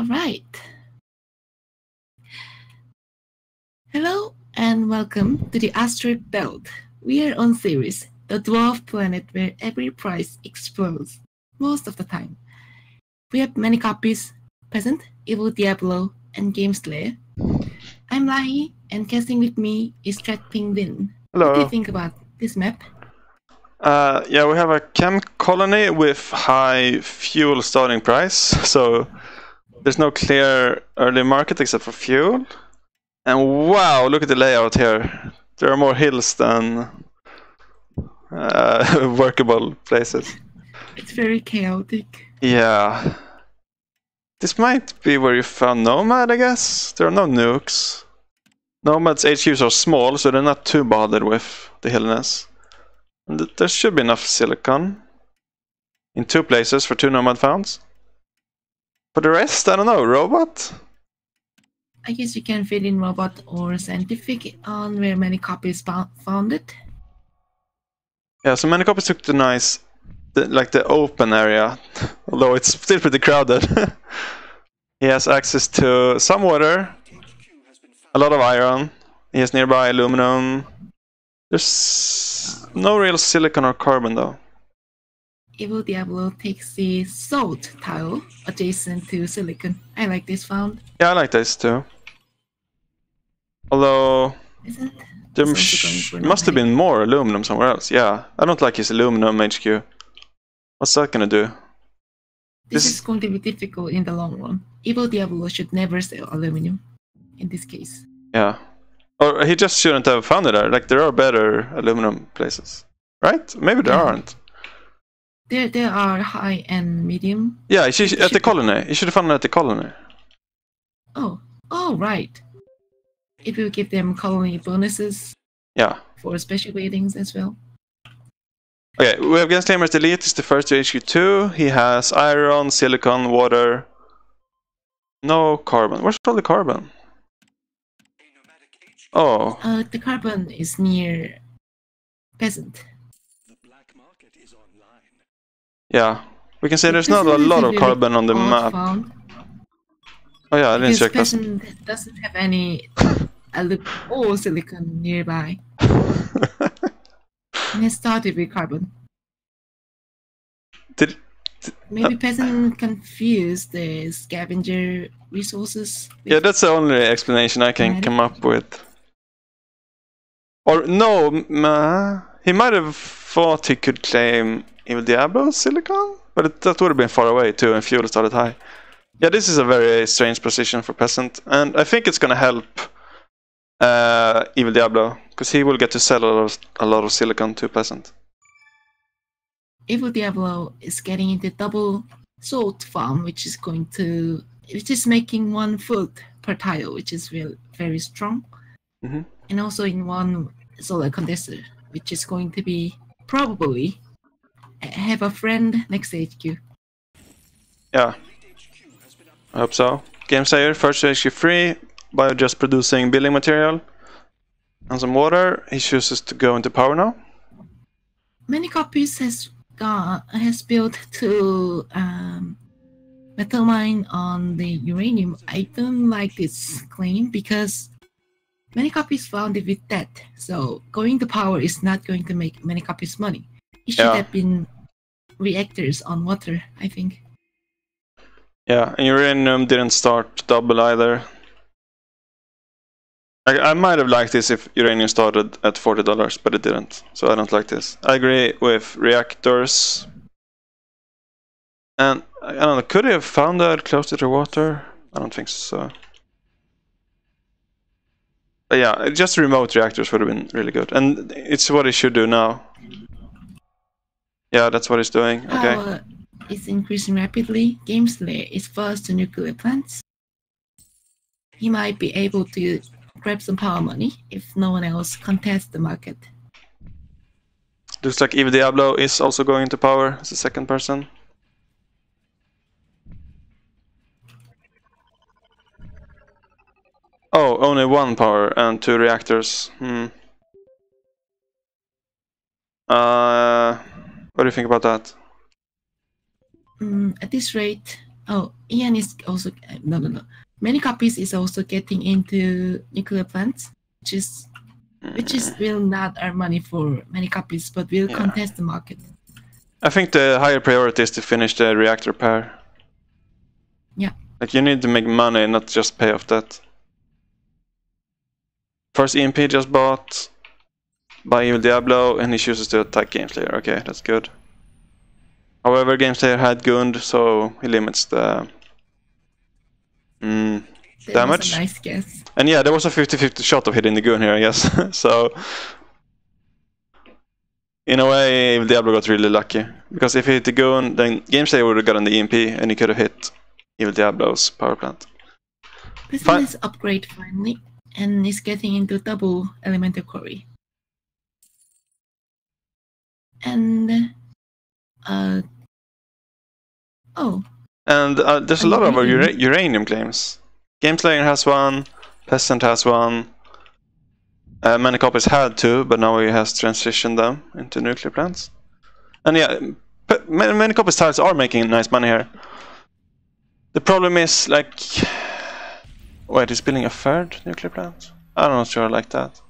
All right. Hello and welcome to the Asteroid Belt. We are on series, the dwarf planet where every price explodes, most of the time. We have many copies, Peasant, EvilDiablo, and GameSlayer. I'm Lahi, and casting with me is Threat Penguin. Hello. What do you think about this map? Yeah, we have a chem colony with high fuel starting price, so there's no clear early market except for fuel. And wow, look at the layout here. There are more hills than workable places. It's very chaotic. Yeah. This might be where you found Nomad, I guess. There are no nukes. Nomad's HQs are small, so they're not too bothered with the hillness. And there should be enough silicon in 2 places for 2 Nomad founds. For the rest, I don't know. Robot? I guess you can fit in robot or scientific on where ManyCopies found it. Yeah, so ManyCopies took the nice, the open area, although it's still pretty crowded. He has access to some water, a lot of iron. He has nearby aluminum. There's no real silicon or carbon though. EvilDiablo takes the salt tile adjacent to silicon. I like this found. Yeah, I like this too. Although there must have been more aluminum somewhere else. Yeah, I don't like his aluminum HQ. What's that gonna do? This is going to be difficult in the long run. EvilDiablo should never sell aluminum in this case. Yeah. Or he just shouldn't have found it there. Like, there are better aluminum places. Right? Maybe there aren't. There are high and medium. Yeah, at the colony. You should have found it at the colony. Oh, right. It will give them colony bonuses. Yeah. For special ratings as well. Okay, we have Gameslamer's Elite. Is the first to HQ2. He has iron, silicon, water. No carbon. Where's all the carbon? Oh. The carbon is near Peasant. Yeah, we can say there's not a lot of carbon on the map. Found. Oh yeah, I didn't check that. Peasant doesn't have any silicon nearby. And it started with carbon. Maybe Peasant confused the scavenger resources. Yeah, that's the only explanation I can come up with. Or no, he might have thought he could claim EvilDiablo silicon, but that would have been far away too, and fuel started high. Yeah, this is a very strange position for Peasant, and I think it's gonna help EvilDiablo, because he will get to sell a lot of silicon to Peasant. EvilDiablo is getting into double salt farm, which is making 1 foot per tile, which is very strong. Mm-hmm. And also in 1 solar condenser, which is going to be probably have a friend next to HQ. Yeah, I hope so. GameSlayer, first to HQ3 by just producing building material and some water. He chooses to go into power now. ManyCopies has built 2 metal mine on the uranium. I don't like this claim because ManyCopies found it with that. So going to power is not going to make ManyCopies money. It should have been reactors on water, I think. Yeah, and uranium didn't start double either. I might have liked this if uranium started at $40, but it didn't. So I don't like this. I agree with reactors. And I don't know, could he have found that close to the water? I don't think so. But yeah, just remote reactors would have been really good. And it's what he should do now. Yeah, that's what he's doing. Okay. Power is increasing rapidly. GameSlayer is first to nuclear plants. He might be able to grab some power money if no one else contests the market. Looks like EvilDiablo is also going into power as a second person. Oh, only 1 power and 2 reactors. What do you think about that? At this rate, Oh, Ian is also no. ManyCopies is also getting into nuclear plants, which is will not earn money for ManyCopies, but will contest the market. I think the higher priority is to finish the reactor repair. Yeah. Like, you need to make money, not just pay off debt. First EMP just bought by EvilDiablo, and he chooses to attack GameSlayer. Okay, that's good. However, GameSlayer had Gund, so he limits the damage. Was a nice guess. And yeah, there was a 50-50 shot of hitting the Gun here, I guess. So, in a way, EvilDiablo got really lucky. Because if he hit the Gun, then GameSlayer would have gotten the EMP, and he could have hit EvilDiablo's power plant. Peasant is upgrade finally, and is getting into double elemental quarry. And And there's a lot of uranium claims. GameSlayer has one, Peasant has one, ManyCopies had two, but now he has transitioned them into nuclear plants. And yeah, ManyCopies tiles are making nice money here. The problem is, like, wait, he's building a third nuclear plant? I'm not sure like that.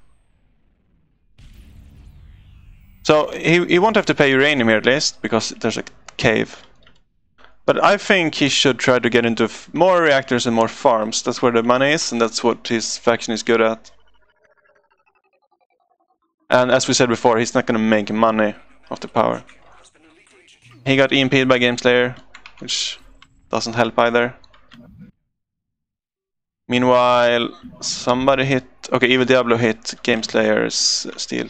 So he won't have to pay uranium here at least, because there's a cave. But I think he should try to get into more reactors and more farms. That's where the money is, and that's what his faction is good at. And as we said before, he's not going to make money off the power. He got EMP'd by GameSlayer, which doesn't help either. Meanwhile, somebody hit... Okay, EvilDiablo hit GameSlayer's steel.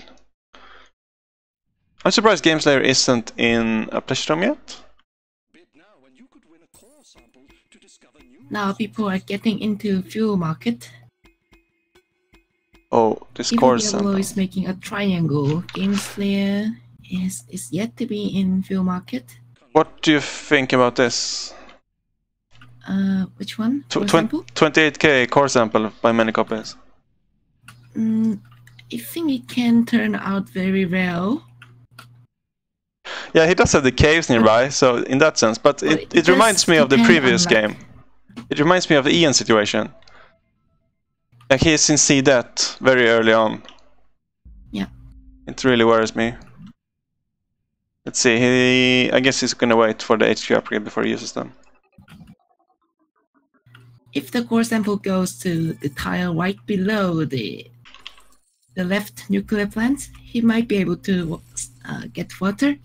I'm surprised GameSlayer isn't in a pleasure dome yet. Now people are getting into fuel market. Oh, this core sample. EvilDiablo is making a triangle. GameSlayer is yet to be in fuel market. What do you think about this? Which one? 28k core sample by ManyCopies. I think it can turn out very well. Yeah, he does have the caves nearby, so in that sense. But it reminds me of the previous game. It reminds me of the Ian situation. Like, he's in C-Det very early on. Yeah. It really worries me. Let's see, I guess he's gonna wait for the HQ upgrade before he uses them. If the core sample goes to the tile right below the left nuclear plant, he might be able to get water.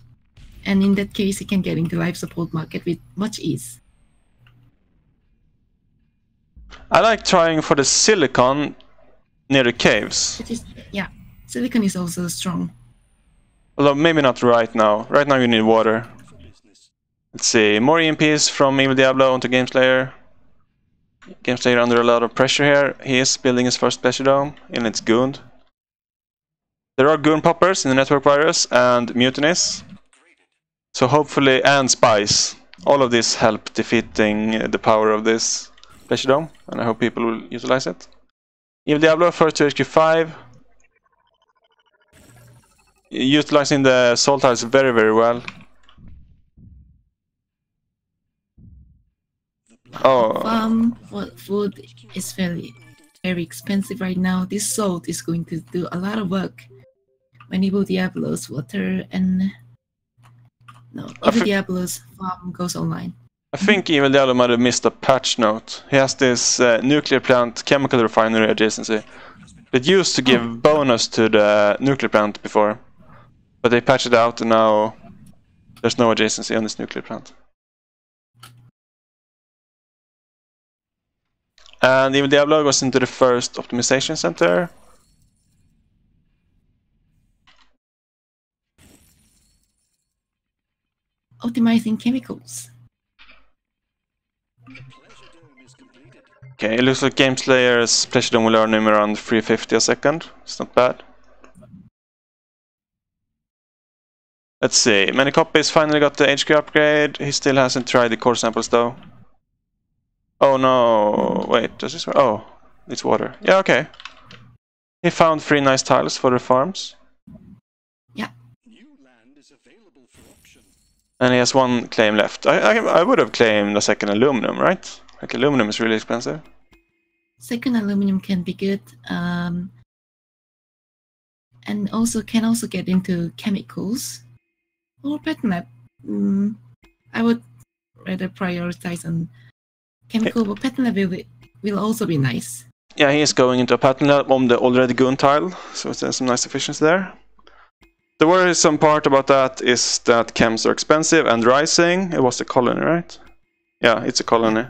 And in that case, he can get into life support market with much ease. I like trying for the silicon near the caves. Yeah, silicon is also strong. Although maybe not right now. Right now you need water. Let's see, more EMPs from EvilDiablo onto GameSlayer. GameSlayer under a lot of pressure here. He is building his first pleasure dome, and it's Gund. There are Goon poppers in the network virus and mutinies. So hopefully, and spies. All of this help defeating the power of this pleasure dome, and I hope people will utilize it. EvilDiablo first to HQ5. Utilizing the soul tiles very, very well. Oh. Food is very expensive right now. This salt is going to do a lot of work when EvilDiablo's water and EvilDiablo's farm goes online. I think EvilDiablo might have missed a patch note. He has this nuclear plant chemical refinery adjacency. It used to give bonus to the nuclear plant before, but they patched it out, and now there's no adjacency on this nuclear plant. And EvilDiablo goes into the first optimization center. Optimizing chemicals. Okay, it looks like GameSlayer's pleasure dome will earn him around 350 a second. It's not bad. Let's see, ManyCopies finally got the HQ upgrade. He still hasn't tried the core samples though. Oh no, wait, does this work? Oh, it's water. Yeah, okay. He found 3 nice tiles for the farms. Yeah. New land is available for auction. And he has one claim left. I would have claimed a second aluminum, right? Like aluminum is really expensive. Second aluminum can be good, and also can also get into chemicals or pattern lab. I would rather prioritize on chemical, but pattern lab will also be nice. Yeah, he is going into a pattern lab on the already goon tile, so there's some nice efficiency there. The worrisome part about that is that chems are expensive and rising. It was a colony, right? Yeah, it's a colony.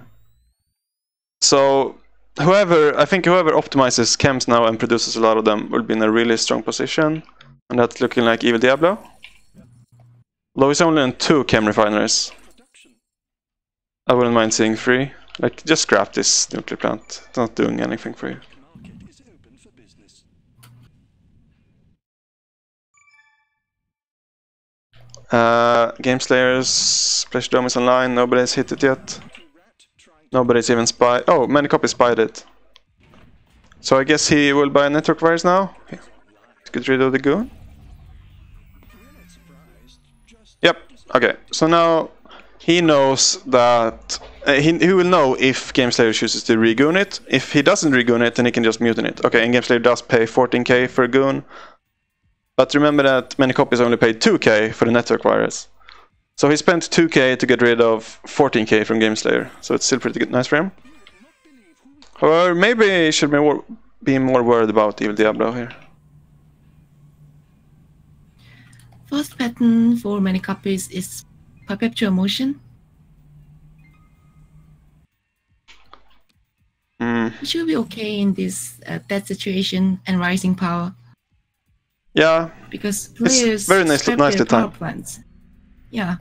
So I think whoever optimizes chems now and produces a lot of them will be in a really strong position. And that's looking like EvilDiablo. Though it's only in 2 chem refineries. I wouldn't mind seeing 3. Like, just scrap this nuclear plant. It's not doing anything for you. Game Slayers, Pleasure Dome is online, nobody's hit it yet. Nobody's even spied. Oh, ManyCopies spied it. So I guess he will buy network wires now. Let's get rid of the goon. Yep, okay. So now he knows that he will know if Game Slayer chooses to regoon it. If he doesn't regoon it, then he can just mutiny it. Okay, and Game Slayer does pay 14k for a goon. But remember that ManyCopies only paid 2k for the network wires. So he spent 2k to get rid of 14k from Game Slayer. So it's still pretty good, nice for him. However, maybe he should be more worried about EvilDiablo here. First pattern for ManyCopies is perpetual motion. It should be okay in this dead situation and rising power. Yeah, because players very nicely power plants. Yeah.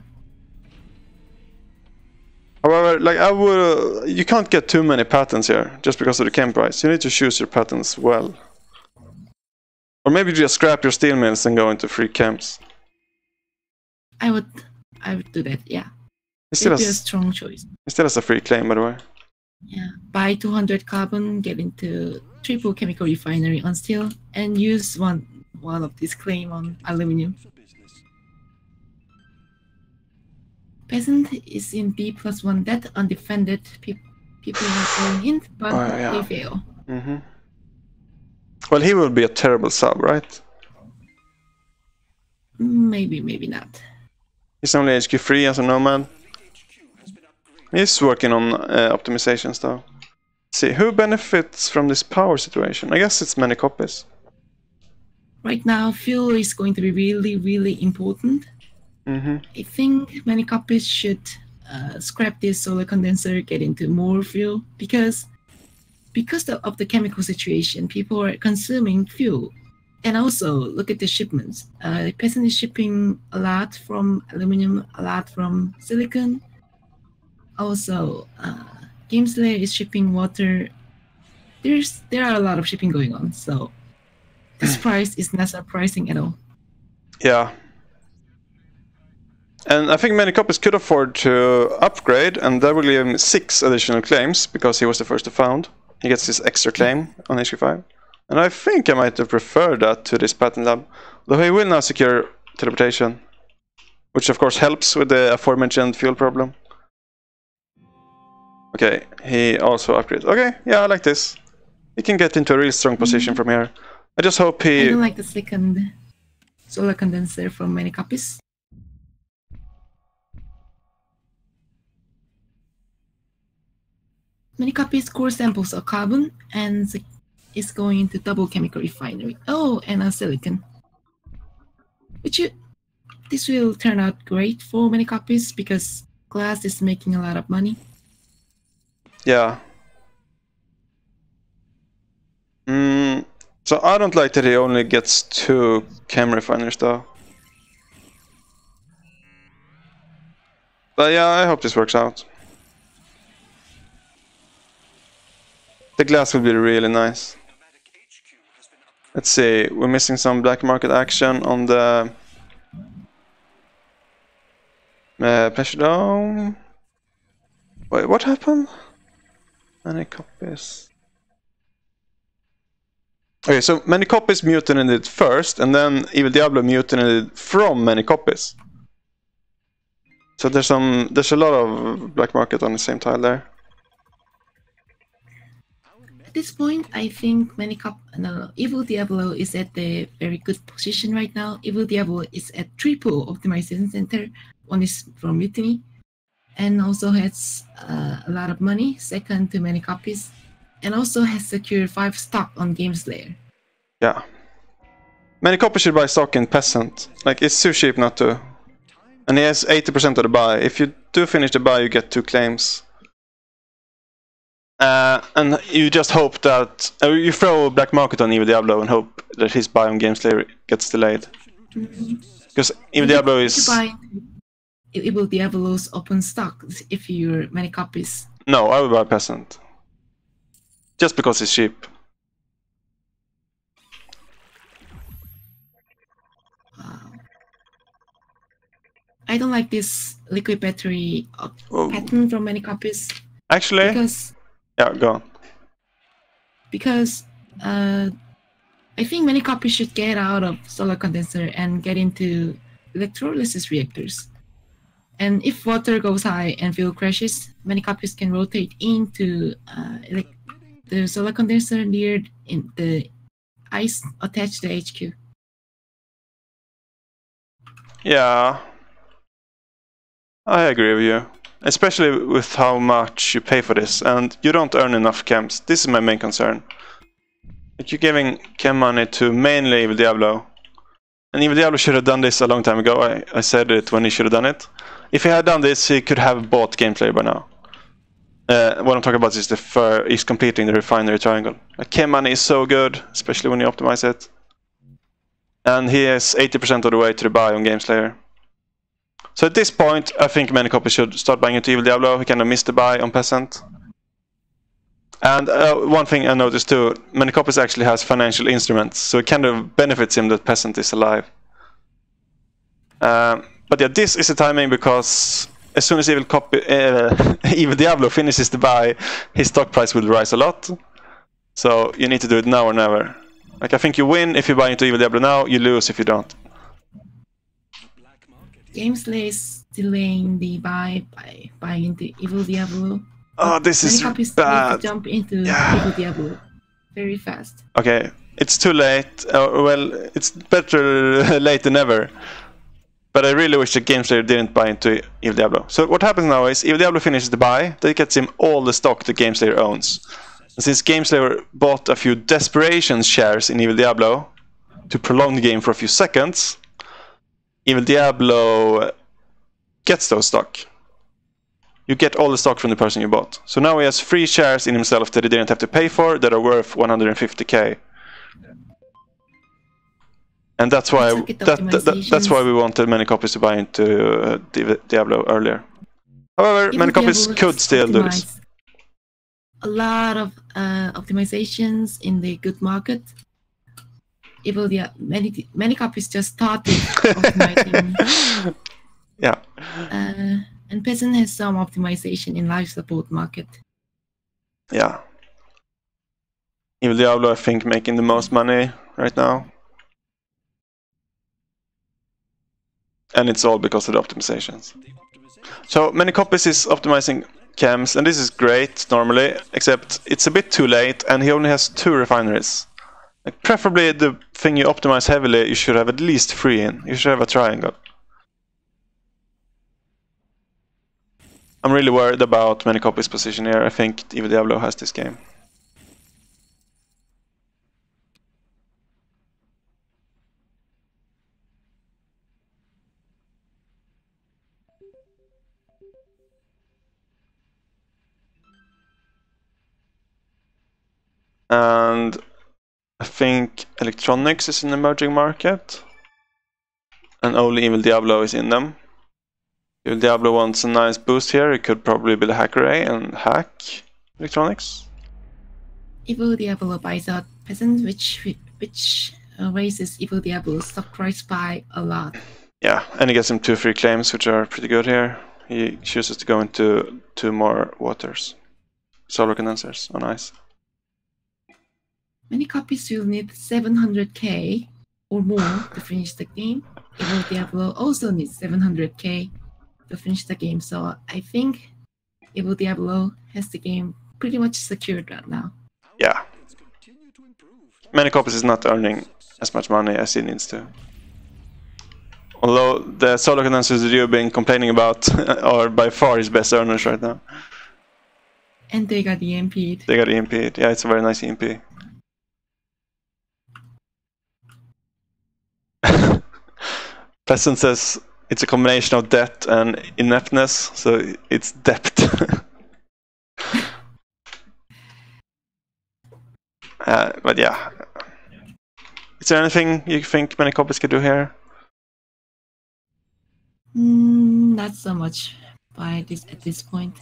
However, like you can't get too many patents here just because of the chem price. You need to choose your patents well. Or maybe just scrap your steel mills and go into free chems. I would do that. Yeah. It would be a strong choice. It still has a free claim, by the way. Yeah, buy 200 carbon, get into triple chemical refinery on steel, and use one of this claim on aluminum. Peasant is in B+1 that undefended. People are going hint, but they fail. Well, he will be a terrible sub, right? Maybe not. He's only HQ3 as a nomad. He's working on optimizations though. Let's see, who benefits from this power situation? I guess it's ManyCopies. Right now, fuel is going to be really important. I think ManyCopies should scrap this solar condenser, get into more fuel, because of the chemical situation, people are consuming fuel. And also, look at the shipments. Peasant is shipping a lot from aluminum, a lot from silicon. Also, Game Slayer is shipping water. There are a lot of shipping going on, so this price is not surprising at all. Yeah. And I think ManyCopies could afford to upgrade, and that will give him 6 additional claims, because he was the first to found. He gets his extra claim on HQ5. And I think I might have preferred that to this patent lab. Though he will now secure teleportation, which of course helps with the aforementioned fuel problem. Okay, he also upgraded. Okay, yeah, I like this. He can get into a really strong position from here. I just hope he... I don't like the second solar condenser from ManyCopies. ManyCopies core samples are carbon and is going into double chemical refinery. Oh, and a silicon. This will turn out great for ManyCopies because glass is making a lot of money. Yeah. So I don't like that he only gets 2 chem refineries though. But yeah, I hope this works out. The glass will be really nice. Let's see, we're missing some black market action on the Pleasure Dome. Wait, what happened? ManyCopies. Okay, so ManyCopies mutinied first, and then EvilDiablo mutinied from ManyCopies. So there's a lot of black market on the same tile there. At this point, I think EvilDiablo is at the very good position right now. EvilDiablo is at triple optimization center. One is from Mutiny, and also has a lot of money, second to ManyCopies, and also has secured 5 stock on GameSlayer. Yeah. ManyCopies should buy stock in Peasant. Like, it's too cheap not to. And he has 80% of the buy. If you do finish the buy, you get 2 claims. And you just hope that you throw black market on EvilDiablo and hope that his buy on GameSlayer gets delayed. Because EvilDiablo is. You buy EvilDiablo's open stock if you're ManyCopies. No, I would buy Peasant. Just because it's cheap. Wow. I don't like this liquid battery pattern from ManyCopies. Actually. Because. Yeah, go on. Because I think ManyCopies should get out of solar condenser and get into electrolysis reactors. And if water goes high and fuel crashes, ManyCopies can rotate into the solar condenser near in the ice attached to the HQ. Yeah, I agree with you. Especially with how much you pay for this, and you don't earn enough chems. This is my main concern. Like, you're giving chem money to mainly EvilDiablo. And EvilDiablo should have done this a long time ago. I said it when he should have done it. If he had done this, he could have bought GameSlayer by now. What I'm talking about is he's completing the refinery triangle. Like, chem money is so good, especially when you optimize it. And he is 80% of the way to the buy on GameSlayer. So at this point, I think ManyCopies should start buying into EvilDiablo. He kind of missed the buy on Peasant. And one thing I noticed too, ManyCopies actually has financial instruments, so it kind of benefits him that Peasant is alive. But yeah, this is the timing because as soon as EvilDiablo finishes the buy, his stock price will rise a lot. So you need to do it now or never. Like, I think you win if you buy into EvilDiablo now, you lose if you don't. GameSlayer is delaying the buy by buying into EvilDiablo. Oh, this is bad. Need to jump into EvilDiablo very fast. Okay, it's too late. Well, it's better late than never. But I really wish that GameSlayer didn't buy into EvilDiablo. So what happens now is EvilDiablo finishes the buy. That gets him all the stock that GameSlayer owns. And since GameSlayer bought a few desperation shares in EvilDiablo to prolong the game for a few seconds, EvilDiablo gets those stock. You get all the stock from the person you bought. So now he has 3 shares in himself that he didn't have to pay for that are worth 150k. And that's why that's why we wanted ManyCopies to buy into Diablo earlier. However, ManyCopies could still do this. A lot of optimizations in the good market. ManyCopies just started optimizing. Yeah. And Peasant has some optimization in life support market. Yeah. EvilDiablo, I think, making the most money right now. And it's all because of the optimizations. So ManyCopies is optimizing chems, and this is great normally, except it's a bit too late, and he only has 2 refineries. Like, preferably the thing you optimize heavily, you should have at least 3 in. You should have a triangle. I'm really worried about ManyCopies' position here. I think EvilDiablo has this game. And I think electronics is an emerging market. And only EvilDiablo is in them. EvilDiablo wants a nice boost here. It could probably build a hack array and hack electronics. EvilDiablo buys out Peasant, which raises EvilDiablo's stock price by a lot. Yeah, and he gets him 2 free claims, which are pretty good here. He chooses to go into 2 more waters. Solar condensers on ice. ManyCopies will need 700k or more to finish the game. EvilDiablo also needs 700k. to finish the game. So I think EvilDiablo has the game pretty much secured right now. Yeah. ManyCopies is not earning as much money as it needs to. Although the solo condensers that you've been complaining about are by far his best earners right now. And they got EMP'd. They got EMP'd. Yeah, it's a very nice EMP. Peasant says it's a combination of debt and ineptness, so it's debt. But yeah. Is there anything you think ManyCopies could do here? Not so much at this point.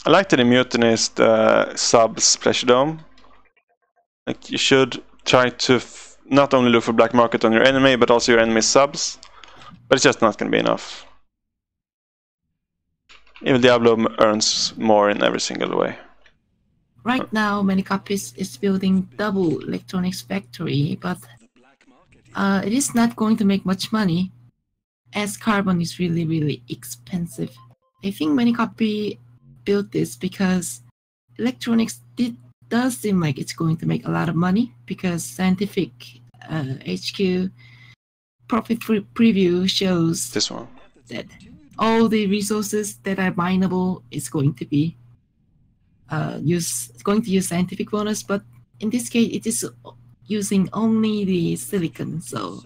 I like that in Mutiny is the subs Pleasure Dome. Like, you should try to not only look for black market on your enemy, but also your enemy's subs. But it's just not going to be enough. EvilDiablo earns more in every single way. Right now, ManyCopies is building double electronics factory, but it is not going to make much money, as carbon is really, really expensive. I think ManyCopy built this because electronics does seem like it's going to make a lot of money, because Scientific HQ profit preview shows This one. that all the resources that are mineable is going to be use scientific bonus, but in this case it is using only the silicon, so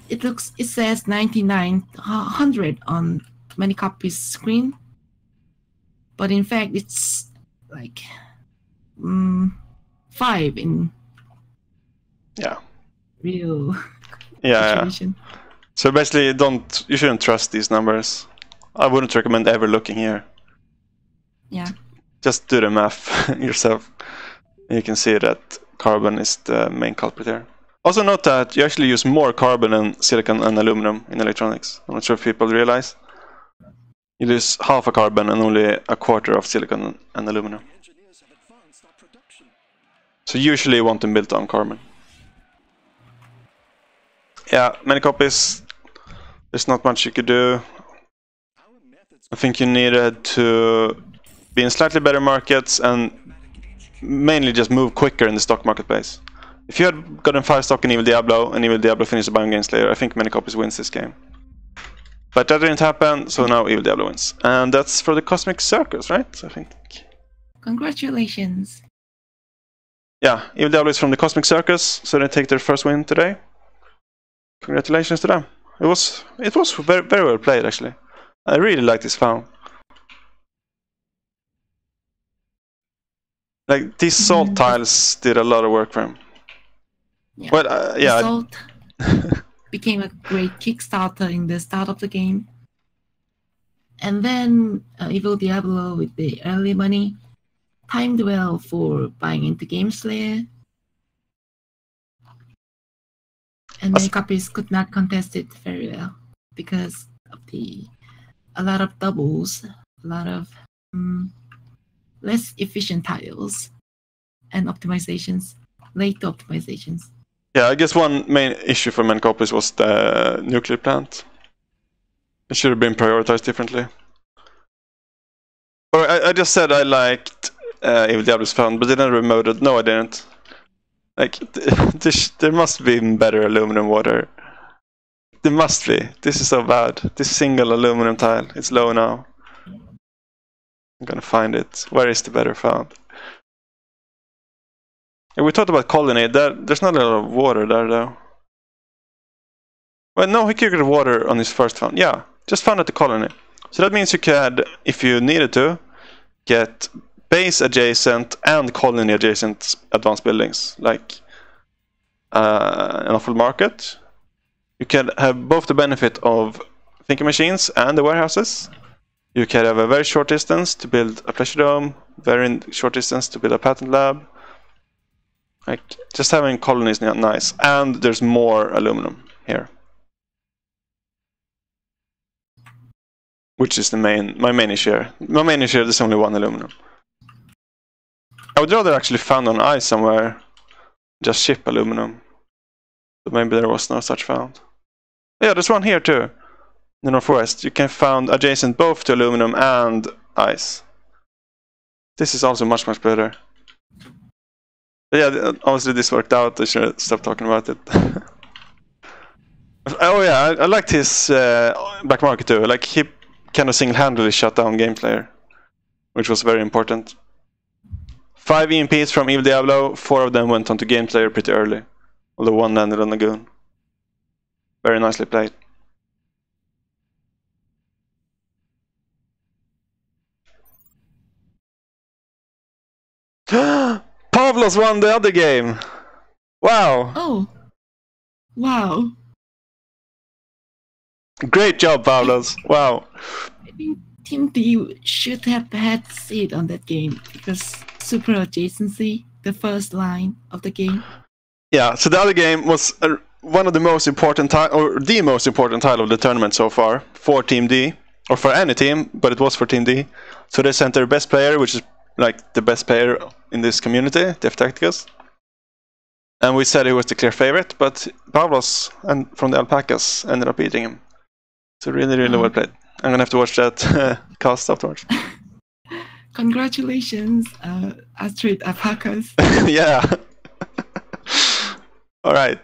it says 9900 on ManyCopies screen, but in fact it's like 5 in real situation. Yeah. So basically, you shouldn't trust these numbers. I wouldn't recommend ever looking here. Yeah. Just do the math yourself. You can see that carbon is the main culprit here. Also note that you actually use more carbon than silicon and aluminum in electronics. I'm not sure if people realize. You use half a carbon and only a quarter of silicon and aluminum. So usually you want them built on carbon. Yeah, ManyCopies. There's not much you could do. I think you needed to be in slightly better markets and mainly just move quicker in the stock marketplace. If you had gotten 5 stock in EvilDiablo and EvilDiablo finished the Biome Game Slayer, I think ManyCopies wins this game. But that didn't happen, so now EvilDiablo wins. And that's for the Cosmic Circus, right? I think. Congratulations. Yeah, EvilDiablo is from the Cosmic Circus, so they take their first win today. Congratulations to them. It was very, very well played, actually. I really like this found. Like, these salt tiles did a lot of work for him. Yeah. Well, yeah. Salt became a great Kickstarter in the start of the game. And then EvilDiablo with the early money timed well for buying into Game Slayer. And ManyCopies could not contest it very well because of a lot of doubles, a lot of less efficient tiles and optimizations, late optimizations. Yeah, I guess one main issue for ManyCopies was the nuclear plant. It should have been prioritized differently. Or I just said I liked EvilDiablo's found, but didn't remote it. No, I didn't. Like, there must be better aluminum water. There must be. This is so bad. This single aluminum tile. It's low now. I'm gonna find it. Where is the better found? And we talked about colony. There's not a lot of water there, though. Well, no, he could get water on his first found. Yeah, just found at the colony. So that means you could, if you needed to, get base adjacent and colony adjacent advanced buildings, like an awful market. You can have both the benefit of thinking machines and the warehouses. You can have a very short distance to build a pleasure dome, very short distance to build a patent lab. Like, just having colonies is nice, and there's more aluminum here, which is my main issue. My main issue is only one aluminum. I would rather actually found on ice somewhere, just ship aluminum. But maybe there was no such found. Yeah, there's one here too. In the northwest. You can find adjacent both to aluminum and ice. This is also much, much better. But yeah, obviously this worked out. I should stop talking about it. Oh yeah, I liked his black market too. Like he kind of single-handedly shut down Game Player, which was very important. 5 EMPs from EvilDiablo, 4 of them went onto Game Player pretty early, although 1 landed on Lagoon. Very nicely played. Pavlos won the other game! Wow! Oh! Wow! Great job, Pavlos! Wow! I think Team D should have had seed on that game because super adjacency, the first line of the game. Yeah, so the other game was one of the most important or the most important title of the tournament so far for Team D, or for any team, but it was for Team D. So they sent their best player, which is like the best player in this community, Def Tacticus. And we said he was the clear favorite, but Pavlos and from the Alpacas ended up beating him. So really, really well played. I'm gonna have to watch that cast afterwards. Congratulations, Asteroid Alpacas. Yeah. All right.